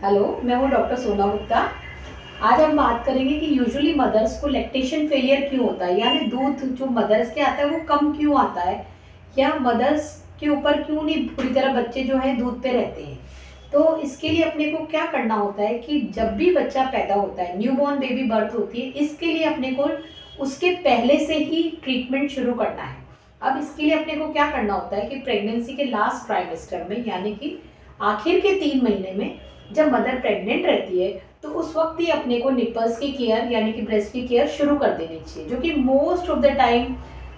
Hello, मैं हूँ doctor सोना गुप्ता। आज हम बात करेंगे कि यूजुअली मदर्स को लैक्टेशन फेलियर क्यों होता है, यानी दूध जो मदर्स के आता है वो कम क्यों आता है, या मदर्स के ऊपर क्यों नहीं पूरी तरह बच्चे जो है दूध पे रहते हैं। तो इसके लिए अपने को क्या करना होता है कि जब भी बच्चा पैदा होता है, न्यूबॉर्न बेबी बर्थ होती है, इसके लिए अपने को उसके पहले से ही ट्रीटमेंट शुरू करना है। अब इसके लिए अपने को क्या करना होता है कि प्रेगनेंसी के लास्ट ट्राइमेस्टर में, यानी कि आखिर के 3 महीने में जब मदर प्रेग्नेंट रहती है, तो उस वक्त ही अपने को निपल्स की केयर यानी कि ब्रेस्ट की केयर शुरू कर देनी चाहिए, जो कि most of the time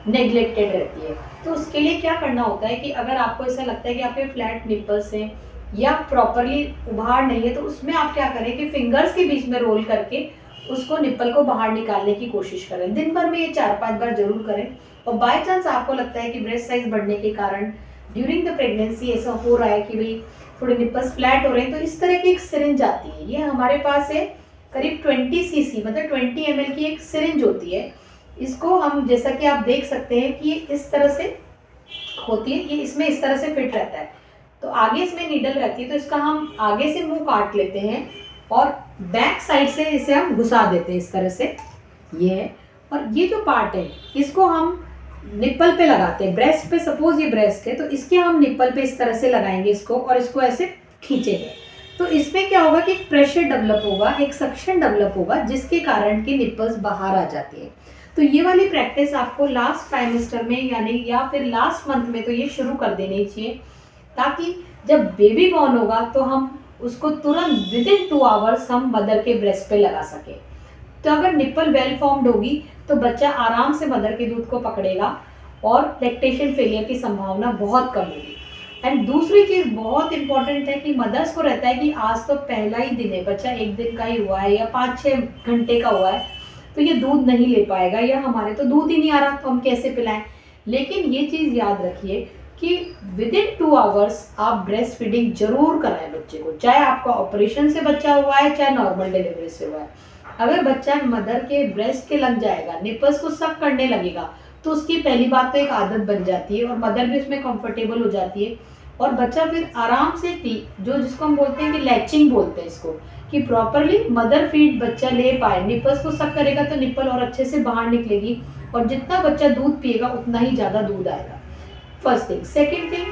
neglected रहती है। तो उसके लिए क्या करना होता है कि अगर आपको ऐसा लगता है कि आपके फ्लैट निपल्स हैं या प्रॉपरली उभार नहीं है, तो उसमें आप क्या करें कि फिंगर्स के बीच में रोल करके उसको निप्पल को बाहर निकालने की कोशिश करें। दिन भर में ये 4-5 बार जरूर करें। और बाय चांस आपको लगता है कि ब्रेस्ट साइज बढ़ने के कारण ड्यूरिंग द प्रेगनेंसी ऐसा हो रहा है कि भाई थोड़े निप्पल्स फ्लैट हो रहे हैं, तो इस तरह की एक सिरिंज आती है। ये हमारे पास है करीब 20 सीसी मतलब 20 ml की एक सिरिंज होती है। इसको हम, जैसा कि आप देख सकते हैं कि ये इस तरह से होती है, ये इसमें इस तरह से फिट रहता है। तो आगे इसमें नीडल रहती है, तो इसका हम आगे से मुंह काट लेते हैं और बैक साइड से इसे हम घुसा देते हैं इस तरह से। ये है, और ये जो पार्ट है इसको हम निप्पल पे लगाते हैं, ब्रेस्ट पे। सपोज ये ब्रेस्ट है, तो इसके हम निप्पल पे इस तरह से लगाएंगे इसको, और इसको ऐसे खींचेंगे। तो इसमें क्या होगा कि एक प्रेशर डेवलप होगा, एक सक्शन डेवलप होगा, जिसके कारण कि निप्पल्स बाहर आ जाती है। तो ये वाली प्रैक्टिस आपको लास्ट ट्राइमेस्टर में यानी या फिर लास्ट मंथ में तो ये शुरू कर देनी चाहिए, ताकि जब बेबी बॉर्न होगा तो हम उसको तुरंत विदिन 2 आवर्स हम मदर के ब्रेस्ट पे लगा सके। तो अगर निप्पल वेल फॉर्म्ड होगी तो बच्चा आराम से मदर के दूध को पकड़ेगा और लैक्टेशन फेलियर की संभावना बहुत कम होगी। एंड दूसरी चीज़ बहुत इंपॉर्टेंट है कि मदर्स को रहता है कि आज तो पहला ही दिन है, बच्चा 1 दिन का ही हुआ है या 5-6 घंटे का हुआ है, तो ये दूध नहीं ले पाएगा, या हमारे तो दूध ही नहीं आ रहा तो हम कैसे पिलाएं। लेकिन ये चीज़ याद रखिए कि विदिन 2 आवर्स आप ब्रेस्ट फीडिंग जरूर कराएं बच्चे को, चाहे आपका ऑपरेशन से बच्चा हुआ है चाहे नॉर्मल डिलीवरी से हुआ है। अगर बच्चा मदर के ब्रेस्ट के लग जाएगा, निपल्स को सक करने लगेगा, तो उसकी पहली बात तो एक आदत बन जाती है और मदर भी उसमें कंफर्टेबल हो जाती है, और बच्चा फिर आराम से जो जिसको हम बोलते हैं कि लैचिंग बोलते हैं इसको, कि प्रॉपरली मदर फीड बच्चा ले पाए। निपल्स को सक करेगा तो निप्पल और अच्छे से बाहर निकलेगी, और जितना बच्चा दूध पिएगा उतना ही ज़्यादा दूध आएगा। First thing. सेकेंड थिंग,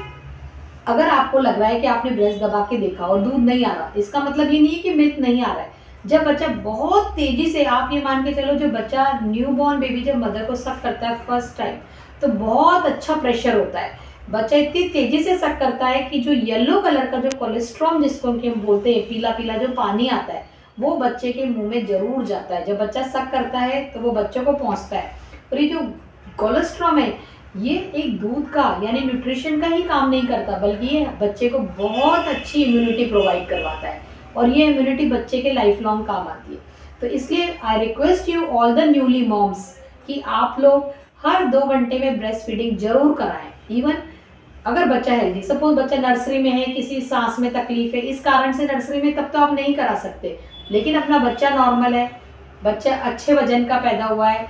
अगर आपको लग रहा है कि आपने ब्रेस्ट दबा के देखा और दूध नहीं आ रहा, इसका मतलब ये नहीं है कि मिल्क नहीं आ रहा है। जब बच्चा बहुत तेजी से, आप ये मान के चलो, जो बच्चा न्यूबॉर्न बेबी जब मदर को सक करता है फर्स्ट टाइम, तो बहुत अच्छा प्रेशर होता है। बच्चा इतनी तेजी से सक करता है कि जो येलो कलर का जो कोलेस्ट्रॉम जिसको हम बोलते हैं, पीला पीला जो पानी आता है, वो बच्चे के मुंह में जरूर जाता है। जब बच्चा सक करता है तो वो बच्चों को पहुंचता है। और ये जो कोलेस्ट्रॉम है, ये एक दूध का यानी न्यूट्रिशन का ही काम नहीं करता, बल्कि ये बच्चे को बहुत अच्छी इम्यूनिटी प्रोवाइड करवाता है, और ये इम्यूनिटी बच्चे के लाइफ लॉन्ग काम आती है। तो इसलिए I request you all the newly moms कि आप लोग हर 2 घंटे में ब्रेस्ट फीडिंग जरूर कराएं। इवन अगर बच्चा हेल्दी, सपोज बच्चा नर्सरी में है, किसी सांस में तकलीफ है, इस कारण से नर्सरी में, तब तो आप नहीं करा सकते। लेकिन अपना बच्चा नॉर्मल है, बच्चा अच्छे वजन का पैदा हुआ है,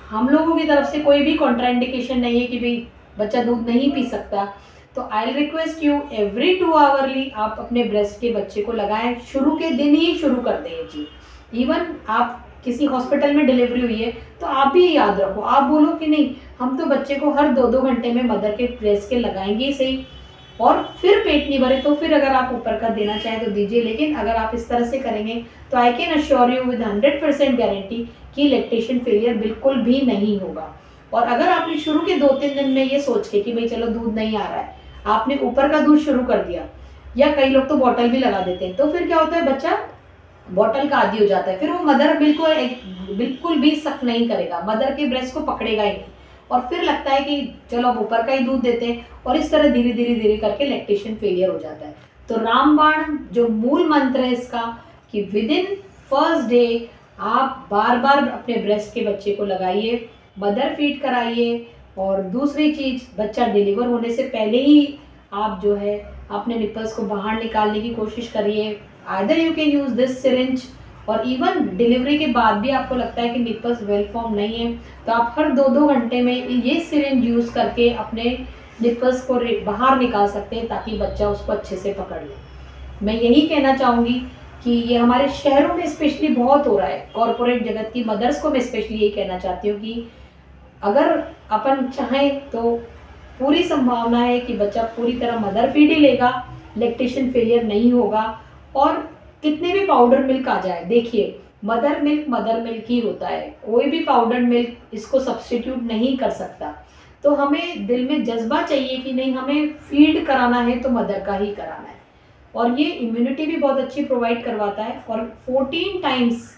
हम लोगों की तरफ से कोई भी कॉन्ट्राइंडिकेशन नहीं है कि भाई बच्चा दूध नहीं पी सकता, तो आई रिक्वेस्ट यू एवरी 2 आवरली आप अपने ब्रेस्ट के बच्चे को लगाएं। शुरू के दिन ही शुरू कर दें ये चीज़। इवन आप किसी हॉस्पिटल में डिलीवरी हुई है तो आप भी याद रखो, आप बोलो कि नहीं, हम तो बच्चे को हर 2-2 घंटे में मदर के ब्रेस्ट के लगाएंगे ही सही, और फिर पेट नहीं भरे तो फिर अगर आप ऊपर का देना चाहें तो दीजिए। लेकिन अगर आप इस तरह से करेंगे तो I can assure you with 100% guarantee कि लैक्टेशन फेलियर बिल्कुल भी नहीं होगा। और अगर आपने शुरू के 2-3 दिन में ये सोच के कि भाई चलो दूध नहीं आ रहा है, आपने ऊपर का दूध शुरू कर दिया, या कई लोग तो बॉटल भी लगा देते हैं, तो फिर क्या होता है, बच्चा बॉटल का आदी हो जाता है। फिर वो मदर बिल्कुल भी सक नहीं करेगा, मदर के ब्रेस्ट को पकड़ेगा ही नहीं, और फिर लगता है कि चलो अब ऊपर का ही दूध देते हैं, और इस तरह धीरे धीरे धीरे करके लैक्टेशन फेलियर हो जाता है। तो रामबाण जो मूल मंत्र है इसका, कि विदिन फर्स्ट डे आप बार बार अपने ब्रेस्ट के बच्चे को लगाइए, मदर फीड कराइए, और दूसरी चीज़, बच्चा डिलीवर होने से पहले ही आप जो है अपने निपल्स को बाहर निकालने की कोशिश करिए। Either you can use this syringe, और इवन डिलीवरी के बाद भी आपको लगता है कि निपल्स वेल फॉर्म नहीं है, तो आप हर 2-2 घंटे में ये सिरिंज यूज़ करके अपने निपल्स को बाहर निकाल सकते हैं, ताकि बच्चा उसको अच्छे से पकड़ ले। मैं यही कहना चाहूँगी कि ये हमारे शहरों में स्पेशली बहुत हो रहा है, कॉरपोरेट जगत की मदर्स को मैं स्पेशली ये कहना चाहती हूँ कि अगर अपन चाहें तो पूरी संभावना है कि बच्चा पूरी तरह मदर फीड ही लेगा, लैक्टेशन फेलियर नहीं होगा। और कितने भी पाउडर मिल्क आ जाए, देखिए मदर मिल्क ही होता है, कोई भी पाउडर मिल्क इसको सब्स्टिट्यूट नहीं कर सकता। तो हमें दिल में जज्बा चाहिए कि नहीं, हमें फीड कराना है तो मदर का ही कराना है। और ये इम्यूनिटी भी बहुत अच्छी प्रोवाइड करवाता है। और 14 टाइम्स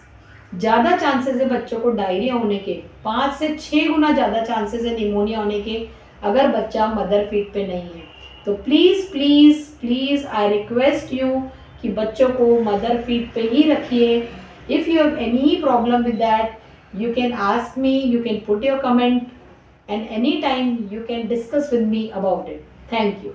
ज़्यादा चांसेस है बच्चों को डायरिया होने के, 5 से 6 गुना ज़्यादा चांसेस है निमोनिया होने के अगर बच्चा मदर फीड पे नहीं है। तो please please please I request you कि बच्चों को मदर फीड पे ही रखिए। If you have any problem with that, you can ask me, you can put your comment, and anytime you can discuss with me about it. Thank you.